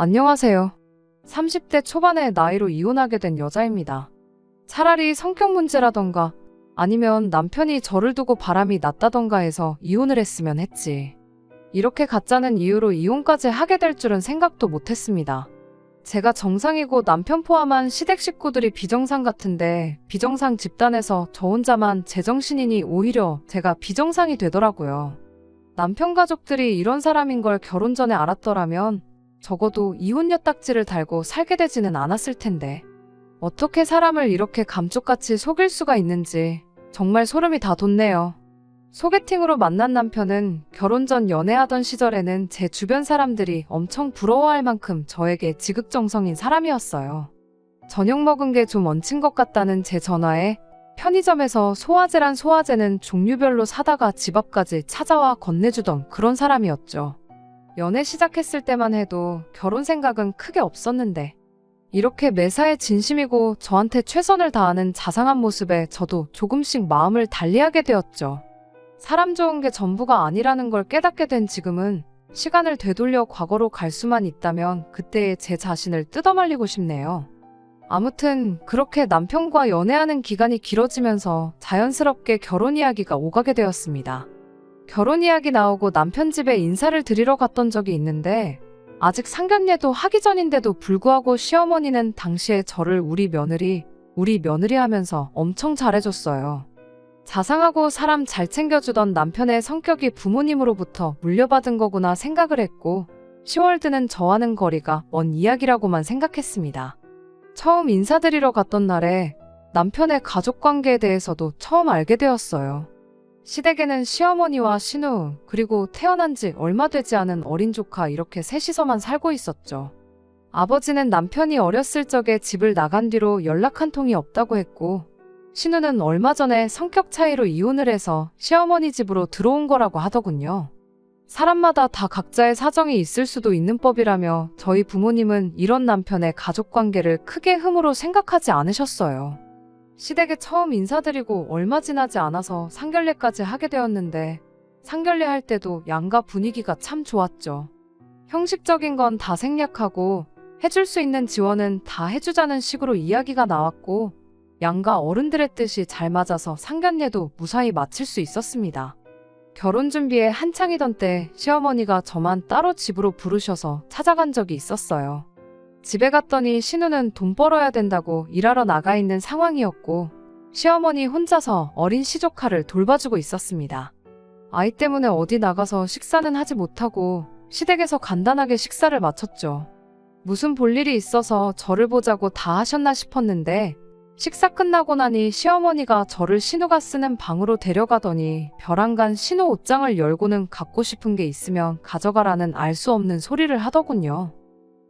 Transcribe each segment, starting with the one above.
안녕하세요. 30대 초반의 나이로 이혼하게 된 여자입니다. 차라리 성격 문제라던가 아니면 남편이 저를 두고 바람이 났다던가 해서 이혼을 했으면 했지. 이렇게 가짜는 이유로 이혼까지 하게 될 줄은 생각도 못했습니다. 제가 정상이고 남편 포함한 시댁 식구들이 비정상 같은데 비정상 집단에서 저 혼자만 제정신이니 오히려 제가 비정상이 되더라고요. 남편 가족들이 이런 사람인 걸 결혼 전에 알았더라면 적어도 이혼녀 딱지를 달고 살게 되지는 않았을 텐데 어떻게 사람을 이렇게 감쪽같이 속일 수가 있는지 정말 소름이 다 돋네요. 소개팅으로 만난 남편은 결혼 전 연애하던 시절에는 제 주변 사람들이 엄청 부러워할 만큼 저에게 지극정성인 사람이었어요. 저녁 먹은 게 좀 얹힌 것 같다는 제 전화에 편의점에서 소화제란 소화제는 종류별로 사다가 집 앞까지 찾아와 건네주던 그런 사람이었죠. 연애 시작했을 때만 해도 결혼 생각은 크게 없었는데 이렇게 매사에 진심이고 저한테 최선을 다하는 자상한 모습에 저도 조금씩 마음을 달리하게 되었죠. 사람 좋은 게 전부가 아니라는 걸 깨닫게 된 지금은 시간을 되돌려 과거로 갈 수만 있다면 그때의 제 자신을 뜯어말리고 싶네요. 아무튼 그렇게 남편과 연애하는 기간이 길어지면서 자연스럽게 결혼 이야기가 오가게 되었습니다. 결혼 이야기 나오고 남편 집에 인사를 드리러 갔던 적이 있는데 아직 상견례도 하기 전인데도 불구하고 시어머니는 당시에 저를 우리 며느리 하면서 엄청 잘해줬어요. 자상하고 사람 잘 챙겨주던 남편의 성격이 부모님으로부터 물려받은 거구나 생각을 했고 10월드는 저와는 거리가 먼 이야기라고만 생각했습니다. 처음 인사드리러 갔던 날에 남편의 가족관계에 대해서도 처음 알게 되었어요. 시댁에는 시어머니와 신우, 그리고 태어난 지 얼마 되지 않은 어린 조카 이렇게 셋이서만 살고 있었죠. 아버지는 남편이 어렸을 적에 집을 나간 뒤로 연락 한 통이 없다고 했고 신우는 얼마 전에 성격 차이로 이혼을 해서 시어머니 집으로 들어온 거라고 하더군요. 사람마다 다 각자의 사정이 있을 수도 있는 법이라며 저희 부모님은 이런 남편의 가족관계를 크게 흠으로 생각하지 않으셨어요. 시댁에 처음 인사드리고 얼마 지나지 않아서 상견례까지 하게 되었는데 상견례 할 때도 양가 분위기가 참 좋았죠. 형식적인 건 다 생략하고 해줄 수 있는 지원은 다 해주자는 식으로 이야기가 나왔고 양가 어른들의 뜻이 잘 맞아서 상견례도 무사히 마칠 수 있었습니다. 결혼 준비에 한창이던 때 시어머니가 저만 따로 집으로 부르셔서 찾아간 적이 있었어요. 집에 갔더니 신우는 돈 벌어야 된다고 일하러 나가 있는 상황이었고 시어머니 혼자서 어린 시조카를 돌봐주고 있었습니다. 아이 때문에 어디 나가서 식사는 하지 못하고 시댁에서 간단하게 식사를 마쳤죠. 무슨 볼일이 있어서 저를 보자고 다 하셨나 싶었는데 식사 끝나고 나니 시어머니가 저를 신우가 쓰는 방으로 데려가더니 벼랑간 신우 옷장을 열고는 갖고 싶은 게 있으면 가져가라는 알 수 없는 소리를 하더군요.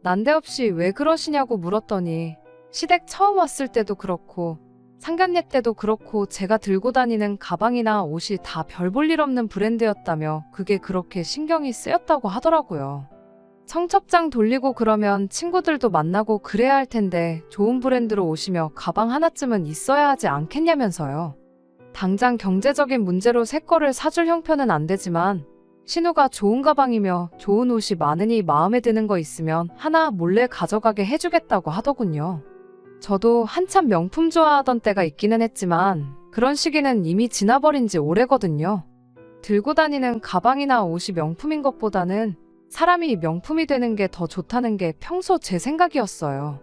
난데없이 왜 그러시냐고 물었더니 시댁 처음 왔을 때도 그렇고 상견례 때도 그렇고 제가 들고 다니는 가방이나 옷이 다 별 볼 일 없는 브랜드였다며 그게 그렇게 신경이 쓰였다고 하더라고요. 청첩장 돌리고 그러면 친구들도 만나고 그래야 할 텐데 좋은 브랜드로 오시며 가방 하나쯤은 있어야 하지 않겠냐면서요. 당장 경제적인 문제로 새 거를 사줄 형편은 안 되지만 신우가 좋은 가방이며 좋은 옷이 많으니 마음에 드는 거 있으면 하나 몰래 가져가게 해주겠다고 하더군요. 저도 한참 명품 좋아하던 때가 있기는 했지만 그런 시기는 이미 지나버린 지 오래거든요. 들고 다니는 가방이나 옷이 명품인 것보다는 사람이 명품이 되는 게 더 좋다는 게 평소 제 생각이었어요.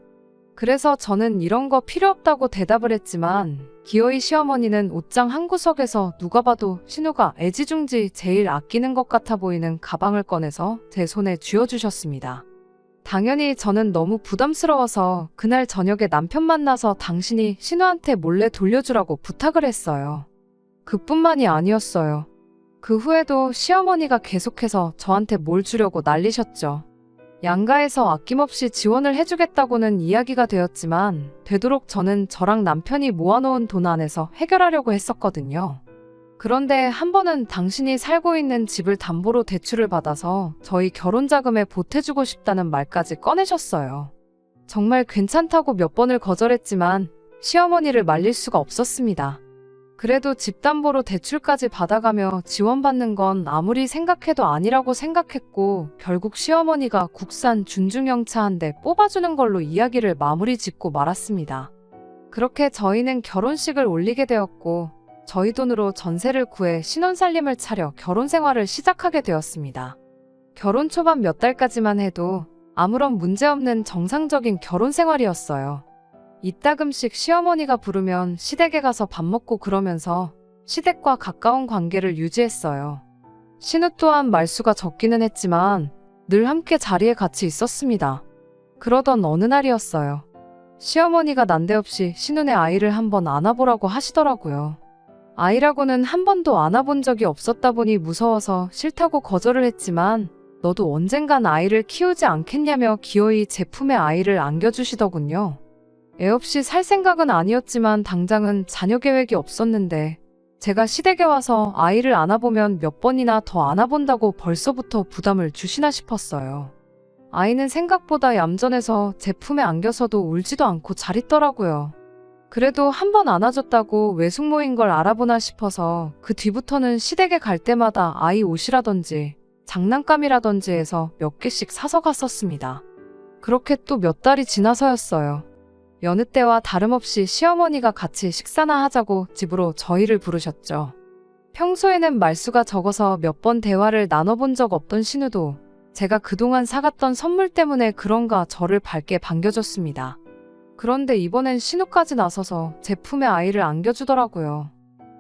그래서 저는 이런 거 필요 없다고 대답을 했지만 기어이 시어머니는 옷장 한 구석에서 누가 봐도 신우가 애지중지 제일 아끼는 것 같아 보이는 가방을 꺼내서 제 손에 쥐어주셨습니다. 당연히 저는 너무 부담스러워서 그날 저녁에 남편 만나서 당신이 신우한테 몰래 돌려주라고 부탁을 했어요. 그뿐만이 아니었어요. 그 후에도 시어머니가 계속해서 저한테 뭘 주려고 난리셨죠. 양가에서 아낌없이 지원을 해주겠다고는 이야기가 되었지만 되도록 저는 저랑 남편이 모아놓은 돈 안에서 해결하려고 했었거든요. 그런데 한 번은 당신이 살고 있는 집을 담보로 대출을 받아서 저희 결혼자금에 보태주고 싶다는 말까지 꺼내셨어요. 정말 괜찮다고 몇 번을 거절했지만 시어머니를 말릴 수가 없었습니다. 그래도 집담보로 대출까지 받아가며 지원받는 건 아무리 생각해도 아니라고 생각했고 결국 시어머니가 국산 준중형차 한 대 뽑아주는 걸로 이야기를 마무리 짓고 말았습니다. 그렇게 저희는 결혼식을 올리게 되었고 저희 돈으로 전세를 구해 신혼살림을 차려 결혼 생활을 시작하게 되었습니다. 결혼 초반 몇 달까지만 해도 아무런 문제 없는 정상적인 결혼 생활이었어요. 이따금씩 시어머니가 부르면 시댁에 가서 밥 먹고 그러면서 시댁과 가까운 관계를 유지했어요. 신우 또한 말수가 적기는 했지만 늘 함께 자리에 같이 있었습니다. 그러던 어느 날이었어요. 시어머니가 난데없이 신우네 아이를 한번 안아보라고 하시더라고요. 아이라고는 한 번도 안아본 적이 없었다 보니 무서워서 싫다고 거절을 했지만 너도 언젠간 아이를 키우지 않겠냐며 기어이 제 품에 아이를 안겨주시더군요. 애 없이 살 생각은 아니었지만 당장은 자녀 계획이 없었는데 제가 시댁에 와서 아이를 안아보면 몇 번이나 더 안아본다고 벌써부터 부담을 주시나 싶었어요. 아이는 생각보다 얌전해서 제 품에 안겨서도 울지도 않고 잘 있더라고요. 그래도 한 번 안아줬다고 외숙모인 걸 알아보나 싶어서 그 뒤부터는 시댁에 갈 때마다 아이 옷이라든지 장난감이라든지 해서 몇 개씩 사서 갔었습니다. 그렇게 또 몇 달이 지나서였어요. 여느 때와 다름없이 시어머니가 같이 식사나 하자고 집으로 저희를 부르셨죠. 평소에는 말수가 적어서 몇 번 대화를 나눠본 적 없던 신우도 제가 그동안 사갔던 선물 때문에 그런가 저를 밝게 반겨줬습니다. 그런데 이번엔 신우까지 나서서 제 품에 아이를 안겨주더라고요.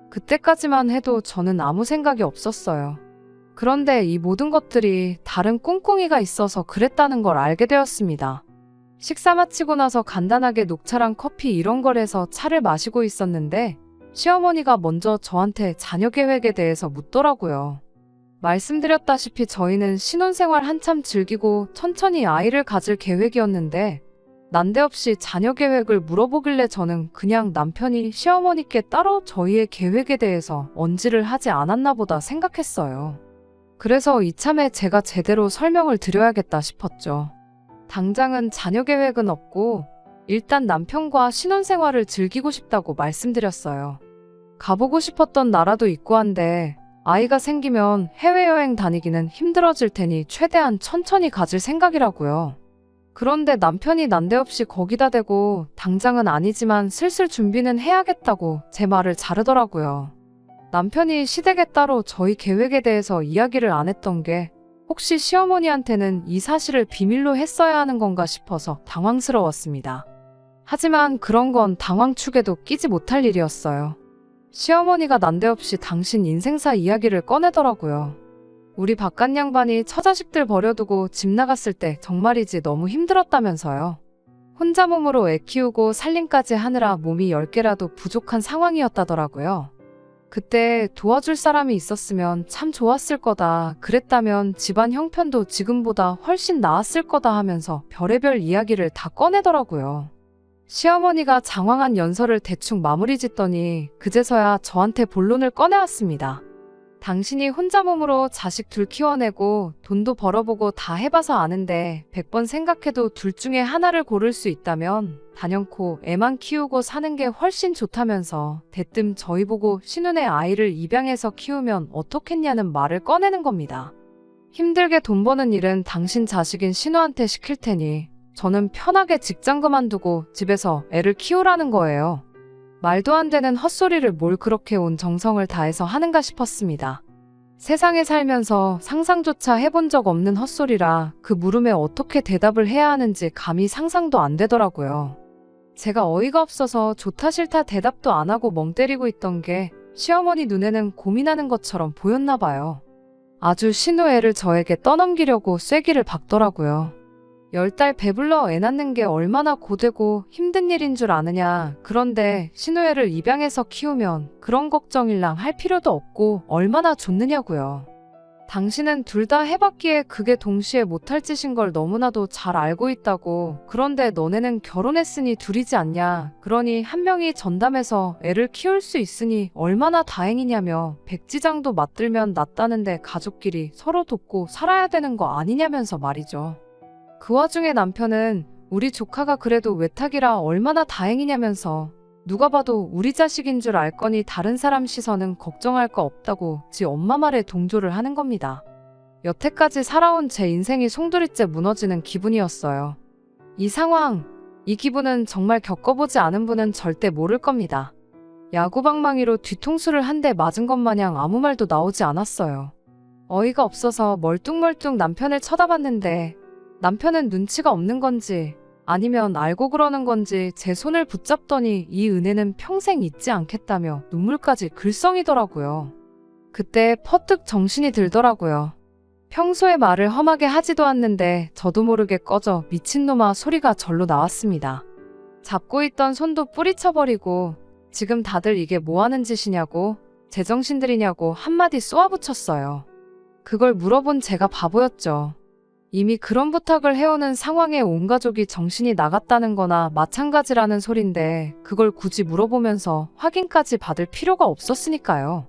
그때까지만 해도 저는 아무 생각이 없었어요. 그런데 이 모든 것들이 다른 꿍꿍이가 있어서 그랬다는 걸 알게 되었습니다. 식사 마치고 나서 간단하게 녹차랑 커피 이런 걸 해서 차를 마시고 있었는데 시어머니가 먼저 저한테 자녀 계획에 대해서 묻더라고요. 말씀드렸다시피 저희는 신혼생활 한참 즐기고 천천히 아이를 가질 계획이었는데 난데없이 자녀 계획을 물어보길래 저는 그냥 남편이 시어머니께 따로 저희의 계획에 대해서 언지를 하지 않았나 보다 생각했어요. 그래서 이참에 제가 제대로 설명을 드려야겠다 싶었죠. 당장은 자녀 계획은 없고 일단 남편과 신혼생활을 즐기고 싶다고 말씀드렸어요. 가보고 싶었던 나라도 있고 한데 아이가 생기면 해외여행 다니기는 힘들어질 테니 최대한 천천히 가질 생각이라고요. 그런데 남편이 난데없이 거기다 대고 당장은 아니지만 슬슬 준비는 해야겠다고 제 말을 자르더라고요. 남편이 시댁에 따로 저희 계획에 대해서 이야기를 안 했던 게 혹시 시어머니한테는 이 사실을 비밀로 했어야 하는 건가 싶어서 당황스러웠습니다. 하지만 그런 건 당황축에도 끼지 못할 일이었어요. 시어머니가 난데없이 당신 인생사 이야기를 꺼내더라고요. 우리 바깥 양반이 처자식들 버려두고 집 나갔을 때 정말이지 너무 힘들었다면서요. 혼자 몸으로 애 키우고 살림까지 하느라 몸이 10개라도 부족한 상황이었다더라고요. 그때 도와줄 사람이 있었으면 참 좋았을 거다. 그랬다면 집안 형편도 지금보다 훨씬 나았을 거다 하면서 별의별 이야기를 다 꺼내더라고요. 시어머니가 장황한 연설을 대충 마무리 짓더니 그제서야 저한테 본론을 꺼내왔습니다. 당신이 혼자 몸으로 자식 둘 키워내고 돈도 벌어보고 다 해봐서 아는데 100번 생각해도 둘 중에 하나를 고를 수 있다면 단연코 애만 키우고 사는 게 훨씬 좋다면서 대뜸 저희 보고 신혼의 아이를 입양해서 키우면 어떻겠냐는 말을 꺼내는 겁니다. 힘들게 돈 버는 일은 당신 자식인 신우한테 시킬 테니 저는 편하게 직장 그만두고 집에서 애를 키우라는 거예요. 말도 안 되는 헛소리를 뭘 그렇게 온 정성을 다해서 하는가 싶었습니다. 세상에 살면서 상상조차 해본 적 없는 헛소리라 그 물음에 어떻게 대답을 해야 하는지 감히 상상도 안 되더라고요. 제가 어이가 없어서 좋다 싫다 대답도 안 하고 멍 때리고 있던 게 시어머니 눈에는 고민하는 것처럼 보였나 봐요. 아주 신우 애를 저에게 떠넘기려고 쐐기를 박더라고요. 10달 배불러 애 낳는 게 얼마나 고되고 힘든 일인 줄 아느냐. 그런데 신우애를 입양해서 키우면 그런 걱정일랑 할 필요도 없고 얼마나 좋느냐고요. 당신은 둘 다 해봤기에 그게 동시에 못할 짓인 걸 너무나도 잘 알고 있다고. 그런데 너네는 결혼했으니 둘이지 않냐. 그러니 한 명이 전담해서 애를 키울 수 있으니 얼마나 다행이냐며 백지장도 맞들면 낫다는데 가족끼리 서로 돕고 살아야 되는 거 아니냐면서 말이죠. 그 와중에 남편은 우리 조카가 그래도 외탁이라 얼마나 다행이냐면서 누가 봐도 우리 자식인 줄 알 거니 다른 사람 시선은 걱정할 거 없다고 지 엄마 말에 동조를 하는 겁니다. 여태까지 살아온 제 인생이 송두리째 무너지는 기분이었어요. 이 상황, 이 기분은 정말 겪어보지 않은 분은 절대 모를 겁니다. 야구방망이로 뒤통수를 한 대 맞은 것 마냥 아무 말도 나오지 않았어요. 어이가 없어서 멀뚱멀뚱 남편을 쳐다봤는데 남편은 눈치가 없는 건지 아니면 알고 그러는 건지 제 손을 붙잡더니 이 은혜는 평생 잊지 않겠다며 눈물까지 글썽이더라고요. 그때 퍼뜩 정신이 들더라고요. 평소에 말을 험하게 하지도 않는데 저도 모르게 꺼져 미친놈아 소리가 절로 나왔습니다. 잡고 있던 손도 뿌리쳐버리고 지금 다들 이게 뭐하는 짓이냐고 제정신들이냐고 한마디 쏘아붙였어요. 그걸 물어본 제가 바보였죠. 이미 그런 부탁을 해오는 상황에 온 가족이 정신이 나갔다는 거나 마찬가지라는 소린데 그걸 굳이 물어보면서 확인까지 받을 필요가 없었으니까요.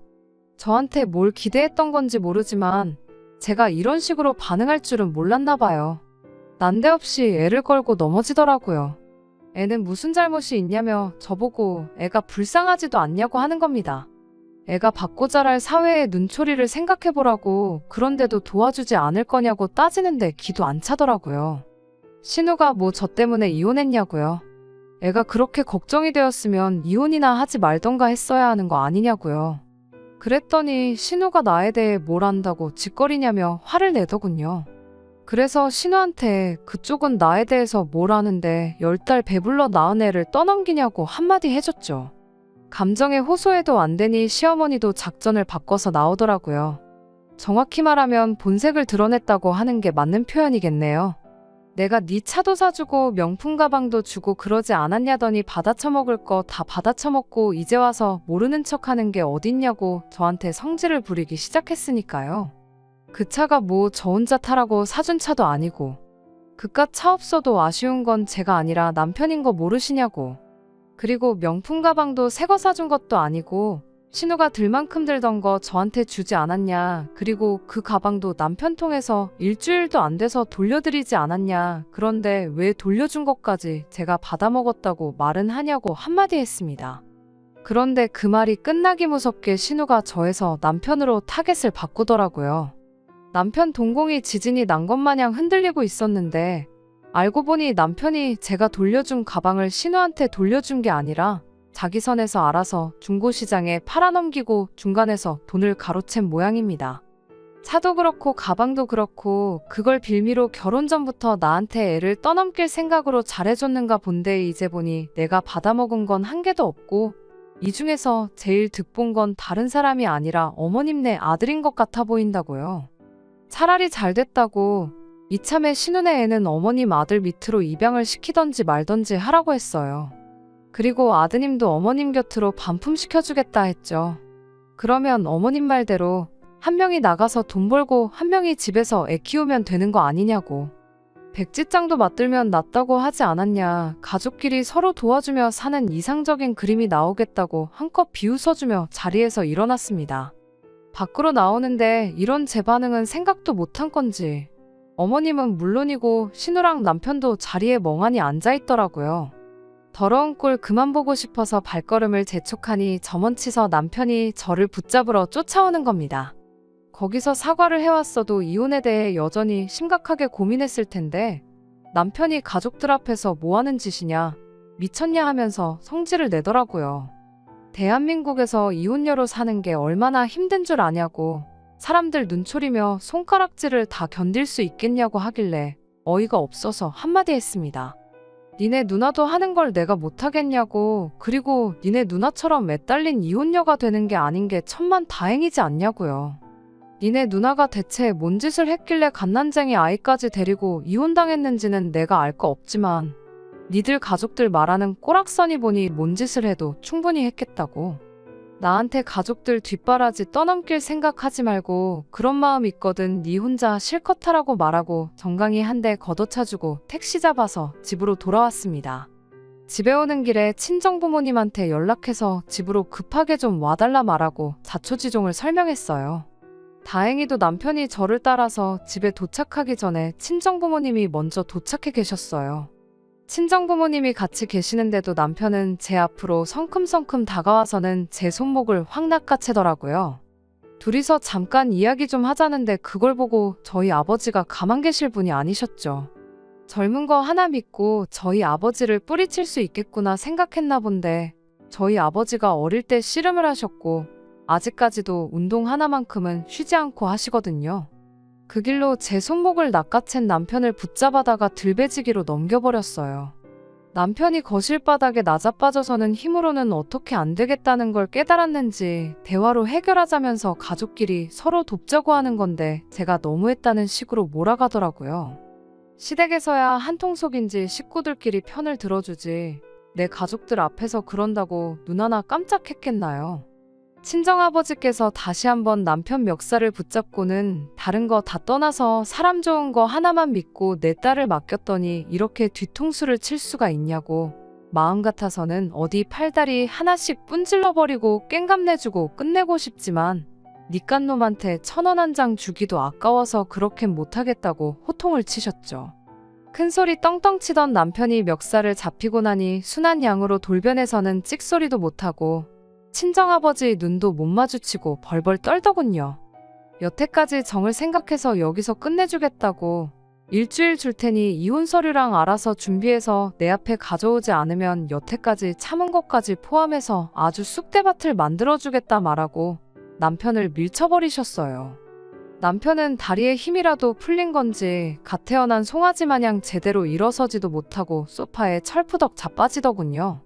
저한테 뭘 기대했던 건지 모르지만 제가 이런 식으로 반응할 줄은 몰랐나 봐요. 난데없이 애를 걸고 넘어지더라고요. 애는 무슨 잘못이 있냐며 저보고 애가 불쌍하지도 않냐고 하는 겁니다. 애가 받고 자랄 사회의 눈초리를 생각해보라고 그런데도 도와주지 않을 거냐고 따지는데 기도 안 차더라고요. 신우가 뭐 저 때문에 이혼했냐고요. 애가 그렇게 걱정이 되었으면 이혼이나 하지 말던가 했어야 하는 거 아니냐고요. 그랬더니 신우가 나에 대해 뭘 안다고 짓거리냐며 화를 내더군요. 그래서 신우한테 그쪽은 나에 대해서 뭘 아는데 10달 배불러 낳은 애를 떠넘기냐고 한마디 해줬죠. 감정에 호소해도 안 되니 시어머니도 작전을 바꿔서 나오더라고요. 정확히 말하면 본색을 드러냈다고 하는 게 맞는 표현이겠네요. 내가 네 차도 사주고 명품 가방도 주고 그러지 않았냐더니 받아쳐먹을 거 다 받아쳐먹고 이제 와서 모르는 척하는 게 어딨냐고 저한테 성질을 부리기 시작했으니까요. 그 차가 뭐 저 혼자 타라고 사준 차도 아니고 그깟 차 없어도 아쉬운 건 제가 아니라 남편인 거 모르시냐고. 그리고 명품 가방도 새 거 사준 것도 아니고 신우가 들만큼 들던 거 저한테 주지 않았냐. 그리고 그 가방도 남편 통해서 일주일도 안 돼서 돌려드리지 않았냐. 그런데 왜 돌려준 것까지 제가 받아먹었다고 말은 하냐고 한마디 했습니다. 그런데 그 말이 끝나기 무섭게 신우가 저에서 남편으로 타겟을 바꾸더라고요. 남편 동공이 지진이 난 것 마냥 흔들리고 있었는데 알고 보니 남편이 제가 돌려준 가방을 신우한테 돌려준 게 아니라 자기 선에서 알아서 중고시장에 팔아넘기고 중간에서 돈을 가로챈 모양입니다. 차도 그렇고 가방도 그렇고 그걸 빌미로 결혼 전부터 나한테 애를 떠넘길 생각으로 잘해줬는가 본데 이제 보니 내가 받아먹은 건 한 개도 없고 이 중에서 제일 득본 건 다른 사람이 아니라 어머님네 아들인 것 같아 보인다고요. 차라리 잘 됐다고 이참에 신우네 애는 어머님 아들 밑으로 입양을 시키던지 말던지 하라고 했어요. 그리고 아드님도 어머님 곁으로 반품시켜주겠다 했죠. 그러면 어머님 말대로 한 명이 나가서 돈 벌고 한 명이 집에서 애 키우면 되는 거 아니냐고. 백지장도 맞들면 낫다고 하지 않았냐. 가족끼리 서로 도와주며 사는 이상적인 그림이 나오겠다고 한껏 비웃어주며 자리에서 일어났습니다. 밖으로 나오는데 이런 제 반응은 생각도 못한 건지 어머님은 물론이고 신우랑 남편도 자리에 멍하니 앉아있더라고요. 더러운 꼴 그만 보고 싶어서 발걸음을 재촉하니 저먼치서 남편이 저를 붙잡으러 쫓아오는 겁니다. 거기서 사과를 해왔어도 이혼에 대해 여전히 심각하게 고민했을 텐데 남편이 가족들 앞에서 뭐하는 짓이냐, 미쳤냐 하면서 성질을 내더라고요. 대한민국에서 이혼녀로 사는 게 얼마나 힘든 줄 아냐고, 사람들 눈초리며 손가락질을 다 견딜 수 있겠냐고 하길래 어이가 없어서 한마디 했습니다. 니네 누나도 하는 걸 내가 못하겠냐고. 그리고 니네 누나처럼 매달린 이혼녀가 되는 게 아닌 게 천만 다행이지 않냐고요. 니네 누나가 대체 뭔 짓을 했길래 갓난쟁이 아이까지 데리고 이혼당했는지는 내가 알 거 없지만 니들 가족들 말하는 꼬락서니 보니 뭔 짓을 해도 충분히 했겠다고. 나한테 가족들 뒷바라지 떠넘길 생각하지 말고 그런 마음 있거든 니 혼자 실컷 하라고 말하고 정강이 한 대 걷어차주고 택시 잡아서 집으로 돌아왔습니다. 집에 오는 길에 친정부모님한테 연락해서 집으로 급하게 좀 와달라 말하고 자초지종을 설명했어요. 다행히도 남편이 저를 따라서 집에 도착하기 전에 친정부모님이 먼저 도착해 계셨어요. 친정 부모님이 같이 계시는데도 남편은 제 앞으로 성큼성큼 다가와서는 제 손목을 확 낚아채더라고요. 둘이서 잠깐 이야기 좀 하자는데 그걸 보고 저희 아버지가 가만 계실 분이 아니셨죠. 젊은 거 하나 믿고 저희 아버지를 뿌리칠 수 있겠구나 생각했나 본데 저희 아버지가 어릴 때 씨름을 하셨고 아직까지도 운동 하나만큼은 쉬지 않고 하시거든요. 그 길로 제 손목을 낚아챈 남편을 붙잡아다가 들배지기로 넘겨버렸어요. 남편이 거실 바닥에 나자빠져서는 힘으로는 어떻게 안 되겠다는 걸 깨달았는지 대화로 해결하자면서 가족끼리 서로 돕자고 하는 건데 제가 너무했다는 식으로 몰아가더라고요. 시댁에서야 한통속인지 식구들끼리 편을 들어주지 내 가족들 앞에서 그런다고 눈 하나 깜짝했겠나요? 친정아버지께서 다시 한번 남편 멱살을 붙잡고는 다른 거 다 떠나서 사람 좋은 거 하나만 믿고 내 딸을 맡겼더니 이렇게 뒤통수를 칠 수가 있냐고 마음 같아서는 어디 팔다리 하나씩 분질러버리고 꽹감 내주고 끝내고 싶지만 니깐 놈한테 1,000원 한 장 주기도 아까워서 그렇게는 못하겠다고 호통을 치셨죠. 큰소리 떵떵 치던 남편이 멱살을 잡히고 나니 순한 양으로 돌변해서는 찍소리도 못하고 친정아버지 눈도 못 마주치고 벌벌 떨더군요. 여태까지 정을 생각해서 여기서 끝내주겠다고 일주일 줄 테니 이혼 서류랑 알아서 준비해서 내 앞에 가져오지 않으면 여태까지 참은 것까지 포함해서 아주 쑥대밭을 만들어주겠다 말하고 남편을 밀쳐버리셨어요. 남편은 다리에 힘이라도 풀린 건지 갓 태어난 송아지 마냥 제대로 일어서지도 못하고 소파에 철푸덕 자빠지더군요.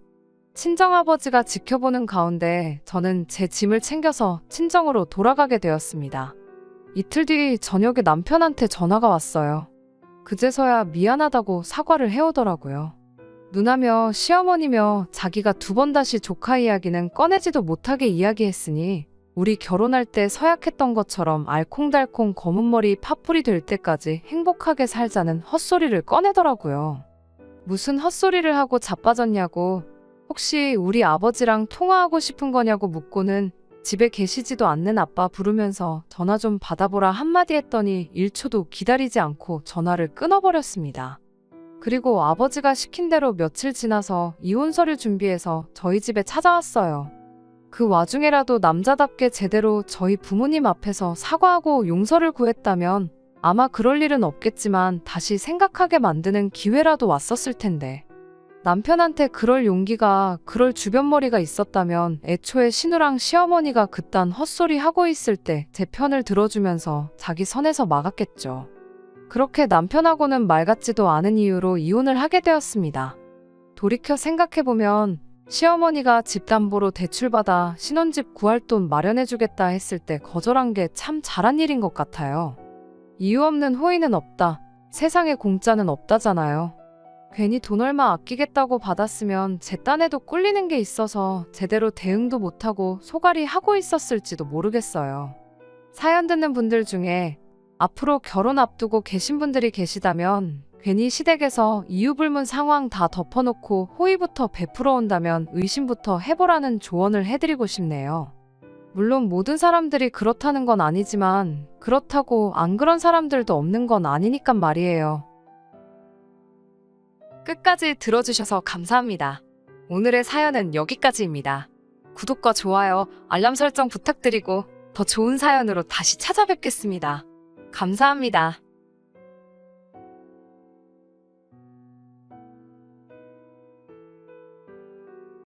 친정아버지가 지켜보는 가운데 저는 제 짐을 챙겨서 친정으로 돌아가게 되었습니다. 이틀 뒤 저녁에 남편한테 전화가 왔어요. 그제서야 미안하다고 사과를 해오더라고요. 누나며 시어머니며 자기가 2번 다시 조카 이야기는 꺼내지도 못하게 이야기했으니 우리 결혼할 때 서약했던 것처럼 알콩달콩 검은머리 파뿌리 될 때까지 행복하게 살자는 헛소리를 꺼내더라고요. 무슨 헛소리를 하고 자빠졌냐고 혹시 우리 아버지랑 통화하고 싶은 거냐고 묻고는 집에 계시지도 않는 아빠 부르면서 전화 좀 받아보라 한마디 했더니 1초도 기다리지 않고 전화를 끊어버렸습니다. 그리고 아버지가 시킨 대로 며칠 지나서 이혼 서류 준비해서 저희 집에 찾아왔어요. 그 와중에라도 남자답게 제대로 저희 부모님 앞에서 사과하고 용서를 구했다면 아마 그럴 일은 없겠지만 다시 생각하게 만드는 기회라도 왔었을 텐데 남편한테 그럴 용기가 그럴 주변머리가 있었다면 애초에 신우랑 시어머니가 그딴 헛소리 하고 있을 때 제 편을 들어주면서 자기 선에서 막았겠죠. 그렇게 남편하고는 말 같지도 않은 이유로 이혼을 하게 되었습니다. 돌이켜 생각해보면 시어머니가 집담보로 대출받아 신혼집 구할 돈 마련해주겠다 했을 때 거절한 게 참 잘한 일인 것 같아요. 이유 없는 호의는 없다. 세상에 공짜는 없다잖아요. 괜히 돈 얼마 아끼겠다고 받았으면 제 딴에도 꿀리는 게 있어서 제대로 대응도 못하고 소갈이 하고 있었을지도 모르겠어요. 사연 듣는 분들 중에 앞으로 결혼 앞두고 계신 분들이 계시다면 괜히 시댁에서 이유불문 상황 다 덮어놓고 호의부터 베풀어 온다면 의심부터 해보라는 조언을 해드리고 싶네요. 물론 모든 사람들이 그렇다는 건 아니지만 그렇다고 안 그런 사람들도 없는 건 아니니까 말이에요. 끝까지 들어주셔서 감사합니다. 오늘의 사연은 여기까지입니다. 구독과 좋아요, 알람 설정 부탁드리고 더 좋은 사연으로 다시 찾아뵙겠습니다. 감사합니다.